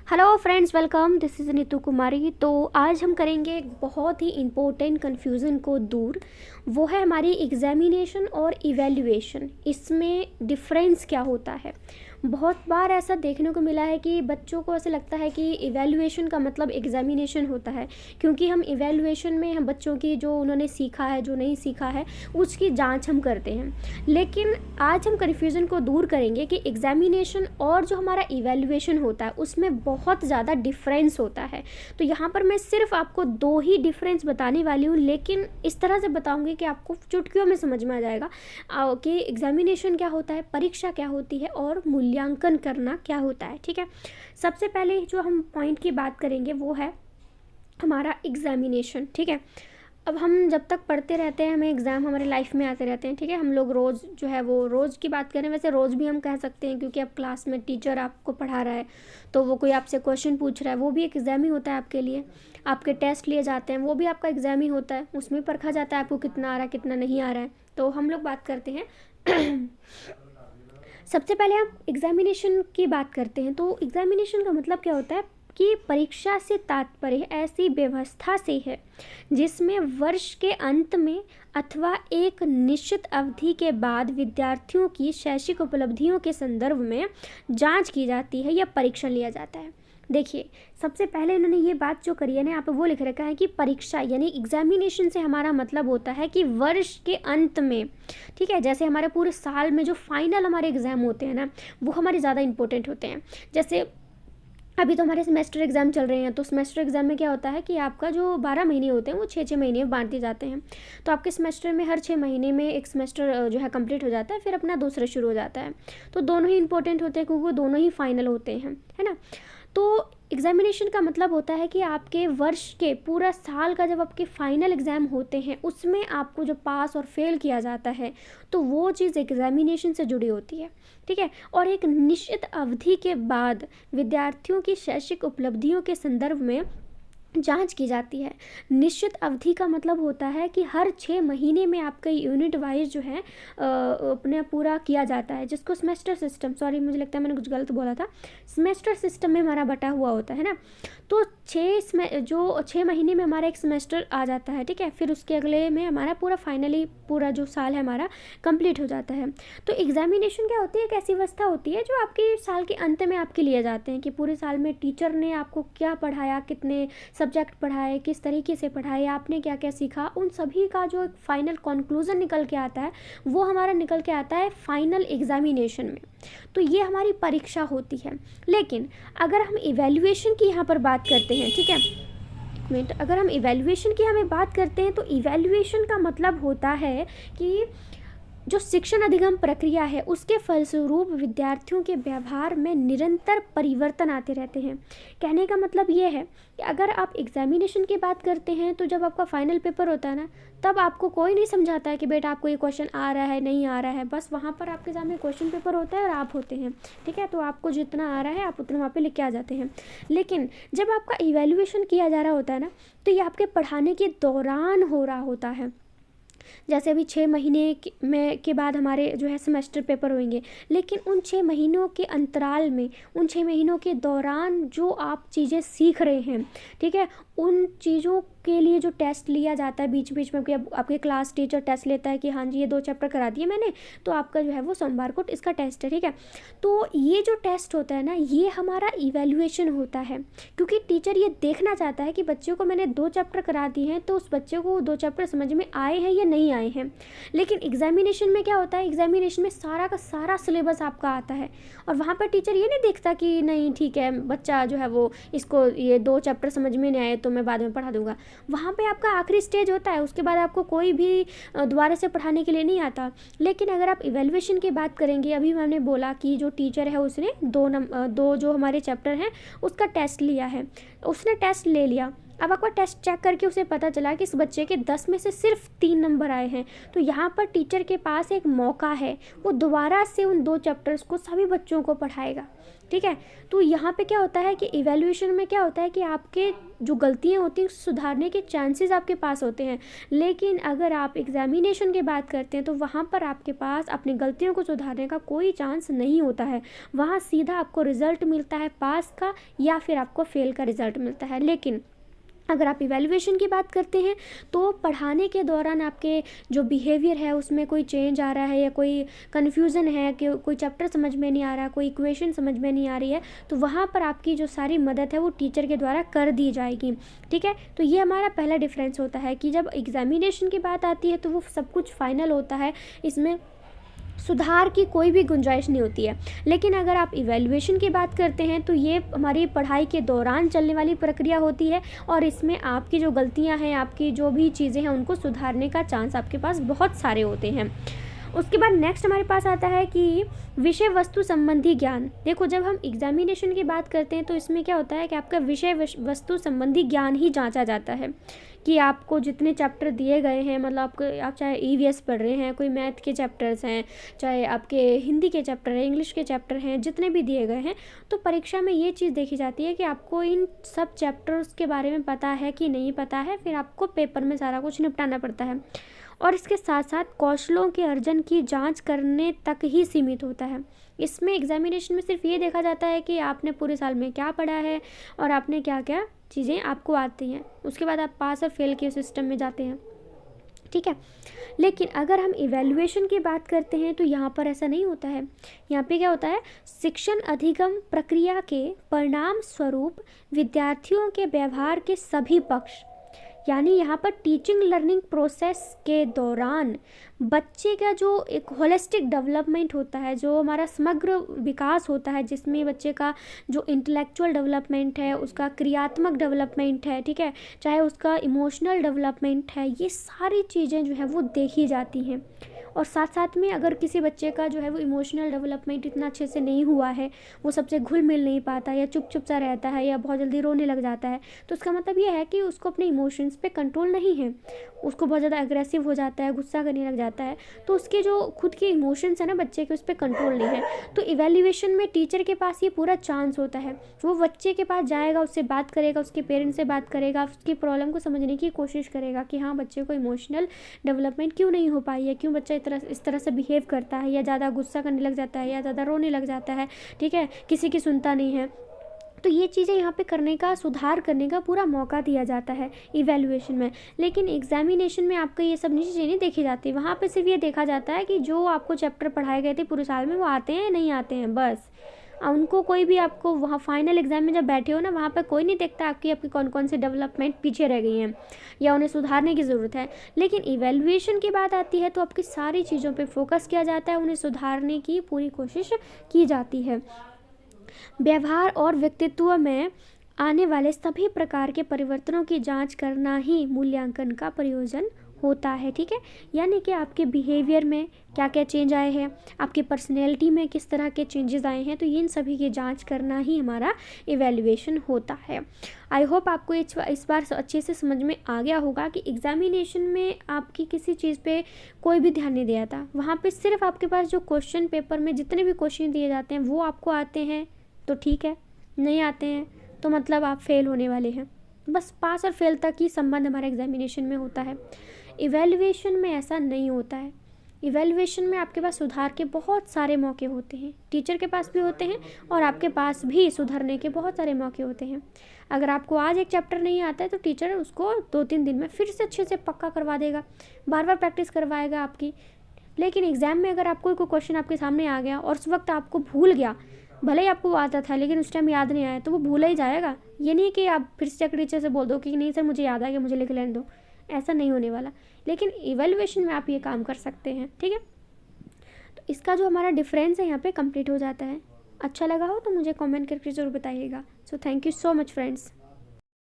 Hello friends, welcome. This is Neetu Kumari. तो आज हम करेंगे एक बहुत ही इम्पोर्टेंट कन्फ्यूज़न को दूर। वो है हमारी एग्ज़ामिनेशन और इवैल्यूएशन, इसमें डिफरेंस क्या होता है। बहुत बार ऐसा देखने को मिला है कि बच्चों को ऐसा लगता है कि इवैल्यूएशन का मतलब एग्ज़ामिनेशन होता है, क्योंकि हम इवैल्यूएशन में हम बच्चों की जो उन्होंने सीखा है, जो नहीं सीखा है, उसकी जांच हम करते हैं। लेकिन आज हम कन्फ्यूज़न को दूर करेंगे कि एग्ज़ामिनेशन और जो हमारा इवैल्यूएशन होता है उसमें बहुत ज़्यादा डिफरेंस होता है। तो यहाँ पर मैं सिर्फ आपको दो ही डिफरेंस बताने वाली हूँ, लेकिन इस तरह से बताऊँगी कि आपको चुटकियों में समझ में आ जाएगा कि एग्ज़ामिनेशन क्या होता है, परीक्षा क्या होती है और मूल्यांकन करना क्या होता है। ठीक है, सबसे पहले जो हम पॉइंट की बात करेंगे वो है हमारा एग्ज़ामिनेशन। ठीक है, अब हम जब तक पढ़ते रहते हैं, हमें एग्ज़ाम हमारे लाइफ में आते रहते हैं। ठीक है, हम लोग रोज़ जो है वो रोज़ की बात करें, वैसे रोज़ भी हम कह सकते हैं, क्योंकि अब क्लास में टीचर आपको पढ़ा रहा है तो वो कोई आपसे क्वेश्चन पूछ रहा है, वो भी एक एग्ज़ाम ही होता है आपके लिए। आपके टेस्ट लिए जाते हैं, वो भी आपका एग्ज़ाम ही होता है, उसमें परखा जाता है आपको कितना आ रहा है कितना नहीं आ रहा है। तो हम लोग बात करते हैं सबसे पहले आप एग्ज़ामिनेशन की बात करते हैं। तो एग्ज़ामिनेशन का मतलब क्या होता है कि परीक्षा से तात्पर्य ऐसी व्यवस्था से है जिसमें वर्ष के अंत में अथवा एक निश्चित अवधि के बाद विद्यार्थियों की शैक्षिक उपलब्धियों के संदर्भ में जांच की जाती है या परीक्षण लिया जाता है। देखिए, सबसे पहले इन्होंने ये बात जो करी है ना, यहाँ पे वो लिख रखा है कि परीक्षा यानी एग्जामिनेशन से हमारा मतलब होता है कि वर्ष के अंत में, ठीक है, जैसे हमारे पूरे साल में जो फाइनल हमारे एग्ज़ाम होते हैं ना, वो हमारे ज़्यादा इंपॉर्टेंट होते हैं। जैसे अभी तो हमारे सेमेस्टर एग्ज़ाम चल रहे हैं, तो सेमेस्टर एग्ज़ाम में क्या होता है कि आपका जो 12 महीने होते हैं वो 6-6 महीने में बांट दिए जाते हैं। तो आपके सेमेस्टर में हर 6 महीने में एक सेमेस्टर जो है कंप्लीट हो जाता है, फिर अपना दूसरा शुरू हो जाता है। तो दोनों ही इंपॉर्टेंट होते हैं, क्योंकि वो दोनों ही फाइनल होते हैं, है ना। तो एग्ज़ामिनेशन का मतलब होता है कि आपके वर्ष के पूरा साल का जब आपके फाइनल एग्ज़ाम होते हैं, उसमें आपको जो पास और फेल किया जाता है, तो वो चीज़ एग्ज़ामिनेशन से जुड़ी होती है। ठीक है, और एक निश्चित अवधि के बाद विद्यार्थियों की शैक्षिक उपलब्धियों के संदर्भ में जांच की जाती है। निश्चित अवधि का मतलब होता है कि हर 6 महीने में आपका यूनिट वाइज जो है अपने पूरा किया जाता है, जिसको सेमेस्टर सिस्टम, सॉरी मुझे लगता है मैंने कुछ गलत बोला था, सेमेस्टर सिस्टम में हमारा बटा हुआ होता है ना। तो 6 महीने में हमारा एक सेमेस्टर आ जाता है। ठीक है, फिर उसके अगले में हमारा पूरा फाइनली पूरा जो साल है हमारा कंप्लीट हो जाता है। तो एग्जामिनेशन क्या होती है, एक ऐसी व्यवस्था होती है जो आपके साल के अंत में आपके लिए जाते हैं कि पूरे साल में टीचर ने आपको क्या पढ़ाया, कितने सब्जेक्ट पढ़ाए, किस तरीके से पढ़ाए, आपने क्या क्या सीखा, उन सभी का जो एक फाइनल कंक्लूजन निकल के आता है, वो हमारा निकल के आता है फाइनल एग्जामिनेशन में। तो ये हमारी परीक्षा होती है। लेकिन अगर हम इवैल्यूएशन की यहाँ पर बात करते हैं, ठीक है, एक मिनट, अगर हम इवैल्यूएशन की हमें बात करते हैं, तो इवैल्यूएशन का मतलब होता है कि जो शिक्षण अधिगम प्रक्रिया है उसके फलस्वरूप विद्यार्थियों के व्यवहार में निरंतर परिवर्तन आते रहते हैं। कहने का मतलब ये है कि अगर आप एग्जामिनेशन की बात करते हैं, तो जब आपका फाइनल पेपर होता है ना, तब आपको कोई नहीं समझाता है कि बेटा आपको ये क्वेश्चन आ रहा है नहीं आ रहा है, बस वहाँ पर आपके सामने क्वेश्चन पेपर होता है और आप होते हैं। ठीक है, तो आपको जितना आ रहा है आप उतना वहाँ पे लिख के आ जाते हैं। लेकिन जब आपका इवैल्यूएशन किया जा रहा होता है ना, तो ये आपके पढ़ाने के दौरान हो रहा होता है। जैसे अभी 6 महीने के बाद हमारे जो है सेमेस्टर पेपर होंगे, लेकिन उन 6 महीनों के अंतराल में, उन 6 महीनों के दौरान जो आप चीज़ें सीख रहे हैं, ठीक है, उन चीज़ों के लिए जो टेस्ट लिया जाता है बीच बीच में, आपके क्लास टीचर टेस्ट लेता है कि हाँ जी ये 2 चैप्टर करा दिए मैंने, तो आपका जो है वो सोमवार को इसका टेस्ट है। ठीक है, तो ये जो टेस्ट होता है ना, ये हमारा इवैल्यूएशन होता है, क्योंकि टीचर ये देखना चाहता है कि बच्चों को मैंने 2 चैप्टर करा दिए हैं, तो उस बच्चे को 2 चैप्टर समझ में आए हैं या नहीं आए हैं। लेकिन एग्जामिनेशन में क्या होता है, एग्जामिनेशन में सारा का सारा सिलेबस आपका आता है, और वहाँ पर टीचर ये नहीं देखता कि नहीं ठीक है बच्चा जो है वो इसको ये 2 चैप्टर समझ में नहीं आए तो मैं बाद में पढ़ा दूंगा। वहाँ पे आपका आखिरी स्टेज होता है, उसके बाद आपको कोई भी दोबारा से पढ़ाने के लिए नहीं आता। लेकिन अगर आप इवैल्यूएशन की बात करेंगे, अभी मैंने बोला कि जो टीचर है उसने 2 जो हमारे चैप्टर हैं उसका टेस्ट लिया है, उसने टेस्ट ले लिया, अब आपका टेस्ट चेक करके उसे पता चला कि इस बच्चे के 10 में से सिर्फ 3 नंबर आए हैं, तो यहाँ पर टीचर के पास एक मौका है, वो दोबारा से उन 2 चैप्टर्स को सभी बच्चों को पढ़ाएगा। ठीक है, तो यहाँ पे क्या होता है कि इवैल्यूएशन में क्या होता है कि आपके जो गलतियाँ होती हैं सुधारने के चांसेस आपके पास होते हैं, लेकिन अगर आप एग्जामिनेशन की बात करते हैं तो वहाँ पर आपके पास अपनी गलतियों को सुधारने का कोई चांस नहीं होता है। वहाँ सीधा आपको रिजल्ट मिलता है पास का या फिर आपको फेल का रिजल्ट मिलता है। लेकिन अगर आप इवैल्यूएशन की बात करते हैं तो पढ़ाने के दौरान आपके जो बिहेवियर है उसमें कोई चेंज आ रहा है या कोई कन्फ्यूज़न है कि कोई चैप्टर समझ में नहीं आ रहा, कोई इक्वेशन समझ में नहीं आ रही है, तो वहाँ पर आपकी जो सारी मदद है वो टीचर के द्वारा कर दी जाएगी। ठीक है, तो ये हमारा पहला डिफरेंस होता है कि जब एग्जामिनेशन की बात आती है तो वो सब कुछ फाइनल होता है, इसमें सुधार की कोई भी गुंजाइश नहीं होती है। लेकिन अगर आप इवैल्यूएशन की बात करते हैं तो ये हमारी पढ़ाई के दौरान चलने वाली प्रक्रिया होती है और इसमें आपकी जो गलतियां हैं, आपकी जो भी चीज़ें हैं, उनको सुधारने का चांस आपके पास बहुत सारे होते हैं। उसके बाद नेक्स्ट हमारे पास आता है कि विषय वस्तु संबंधी ज्ञान। देखो, जब हम एग्जामिनेशन की बात करते हैं तो इसमें क्या होता है कि आपका विषय वस्तु संबंधी ज्ञान ही जांचा जाता है कि आपको जितने चैप्टर दिए गए हैं, मतलब आप चाहे ईवीएस पढ़ रहे हैं, कोई मैथ के चैप्टर्स हैं, चाहे आपके हिंदी के चैप्टर हैं, इंग्लिश के चैप्टर हैं, जितने भी दिए गए हैं, तो परीक्षा में ये चीज़ देखी जाती है कि आपको इन सब चैप्टर्स के बारे में पता है कि नहीं पता है, फिर आपको पेपर में सारा कुछ निपटाना पड़ता है। और इसके साथ साथ कौशलों के अर्जन की जांच करने तक ही सीमित होता है। इसमें एग्जामिनेशन में सिर्फ ये देखा जाता है कि आपने पूरे साल में क्या पढ़ा है और आपने क्या क्या चीज़ें आपको आती हैं, उसके बाद आप पास और फेल के सिस्टम में जाते हैं। ठीक है, लेकिन अगर हम इवैल्यूएशन की बात करते हैं तो यहाँ पर ऐसा नहीं होता है। यहाँ पे क्या होता है, शिक्षण अधिगम प्रक्रिया के परिणाम स्वरूप विद्यार्थियों के व्यवहार के सभी पक्ष, यानी यहाँ पर टीचिंग लर्निंग प्रोसेस के दौरान बच्चे का जो एक होलिस्टिक डेवलपमेंट होता है, जो हमारा समग्र विकास होता है, जिसमें बच्चे का जो इंटेलेक्चुअल डेवलपमेंट है, उसका क्रियात्मक डेवलपमेंट है, ठीक है, चाहे उसका इमोशनल डेवलपमेंट है, ये सारी चीज़ें जो है वो देखी जाती हैं। और साथ साथ में अगर किसी बच्चे का जो है वो इमोशनल डेवलपमेंट इतना अच्छे से नहीं हुआ है, वो सबसे घुल मिल नहीं पाता या चुप चुप सा रहता है या बहुत जल्दी रोने लग जाता है, तो उसका मतलब ये है कि उसको अपने इमोशंस पे कंट्रोल नहीं है, उसको बहुत ज़्यादा एग्रेसिव हो जाता है, गुस्सा करने लग जाता है, तो उसके जो खुद के इमोशंस है ना बच्चे के, उस पर कंट्रोल नहीं है। तो इवैल्यूएशन में टीचर के पास ये पूरा चांस होता है, वो बच्चे के पास जाएगा, उससे बात करेगा, उसके पेरेंट्स से बात करेगा, उसकी प्रॉब्लम को समझने की कोशिश करेगा कि हाँ बच्चे को इमोशनल डेवलपमेंट क्यों नहीं हो पाई है, क्यों बच्चा इस तरह से बिहेव करता है, या ज़्यादा गुस्सा करने लग जाता है, या ज़्यादा रोने लग जाता है, ठीक है, किसी की सुनता नहीं है। तो ये चीज़ें यहाँ पे करने का, सुधार करने का पूरा मौका दिया जाता है इवैल्यूएशन में। लेकिन एग्जामिनेशन में आपको ये सब चीज़ें नहीं देखी जाती, वहाँ पे सिर्फ ये देखा जाता है कि जो आपको चैप्टर पढ़ाए गए थे पूरे साल में वो आते हैं नहीं आते हैं, बस। उनको कोई भी, आपको वहाँ फाइनल एग्जाम में जब बैठे हो ना, वहाँ पर कोई नहीं देखता आपकी कौन कौन सी डेवलपमेंट पीछे रह गई हैं या उन्हें सुधारने की ज़रूरत है। लेकिन इवैल्यूएशन की बात आती है तो आपकी सारी चीज़ों पे फोकस किया जाता है, उन्हें सुधारने की पूरी कोशिश की जाती है। व्यवहार और व्यक्तित्व में आने वाले सभी प्रकार के परिवर्तनों की जांच करना ही मूल्यांकन का प्रयोजन होता है। ठीक है, यानी कि आपके बिहेवियर में क्या क्या चेंज आए हैं, आपकी पर्सनैलिटी में किस तरह के चेंजेस आए हैं, तो इन सभी की जांच करना ही हमारा इवैल्यूएशन होता है। आई होप आपको इस बार अच्छे से समझ में आ गया होगा कि एग्जामिनेशन में आपकी किसी चीज़ पे कोई भी ध्यान नहीं दिया था, वहाँ पे सिर्फ आपके पास जो क्वेश्चन पेपर में जितने भी क्वेश्चन दिए जाते हैं वो आपको आते हैं तो ठीक है, नहीं आते हैं तो मतलब आप फेल होने वाले हैं। बस पास और फेल तक ही संबंध हमारे एग्जामिनेशन में होता है। इवैल्यूएशन में ऐसा नहीं होता है। इवैल्यूएशन में आपके पास सुधार के बहुत सारे मौके होते हैं, टीचर के पास भी होते हैं और आपके पास भी सुधरने के बहुत सारे मौके होते हैं। अगर आपको आज एक चैप्टर नहीं आता है तो टीचर उसको 2-3 दिन में फिर से अच्छे से पक्का करवा देगा, बार बार प्रैक्टिस करवाएगा आपकी। लेकिन एग्ज़ाम में अगर आपको कोई क्वेश्चन आपके सामने आ गया और उस वक्त आपको भूल गया, भले ही आपको वो आता था लेकिन उस टाइम याद नहीं आया, तो वो भूला ही जाएगा। ये नहीं कि आप फिर से जाकर टीचर से बोल दो कि नहीं सर मुझे याद आ गया, मुझे लिख लेने दो, ऐसा नहीं होने वाला। लेकिन इवैल्यूएशन में आप ये काम कर सकते हैं। ठीक है, तो इसका जो हमारा डिफरेंस है यहाँ पे कंप्लीट हो जाता है। अच्छा लगा हो तो मुझे कमेंट करके ज़रूर बताइएगा। So thank you so much friends.